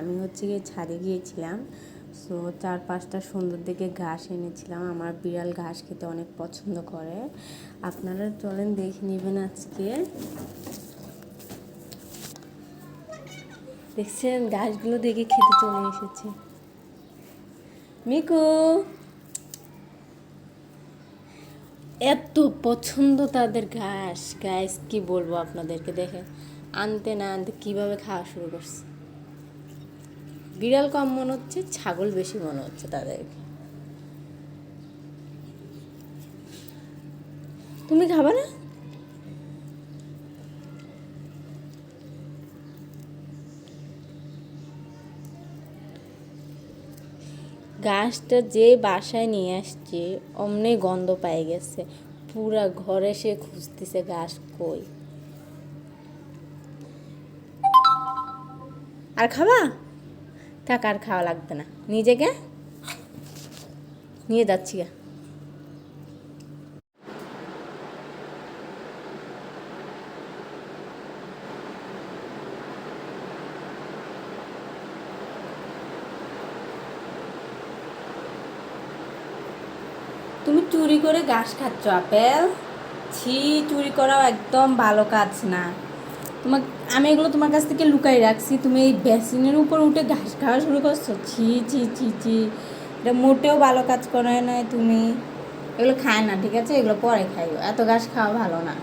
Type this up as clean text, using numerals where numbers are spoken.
আমি হচ্ছে গিয়ে ছাদে গিয়েছিলাম। সো 4-5টা সুন্দর দেখে ঘাস এনেছিলাম। আমার বিড়াল ঘাস খেতে অনেক পছন্দ করে। আপনারা চলেন দেখে নেবেন আজকে। দেখছেন ঘাসগুলো দেখে খেতে চলে এসেছে। মিকু এত পছন্দ তাদের ঘাস, গাইস কি বলবো আপনাদেরকে। দেখে আনতে না আনতে কীভাবে খাওয়া শুরু করছে। বিড়াল কম মনে হচ্ছে, ছাগল বেশি মনে হচ্ছে তাদেরকে। তুমি খাবে না? ঘাসটা যে বাসায় নিয়ে আসছে অমনি গন্ধ পেয়ে গেছে, পুরা ঘরে সে খুঁজতেছে ঘাস কই। আর খাবা? থাক, আর খাওয়া লাগবে না, নিজেকে নিয়ে যাচ্ছি গা। তুমি চুরি করে ঘাস খাচ্ছ আপেল? ছি, চুরি করাও একদম ভালো কাজ না। তোমার আমি এগুলো তোমার কাছ থেকে লুকাই রাখছি, তুমি এই বেসিনের উপর উঠে ঘাস খাওয়া শুরু করছো। ছি ছি ছি ছি, এটা মোটেও ভালো কাজ করে না। তুমি এগুলো খায় না, ঠিক আছে? এগুলো পরে খাইও, এত ঘাস খাওয়া ভালো না।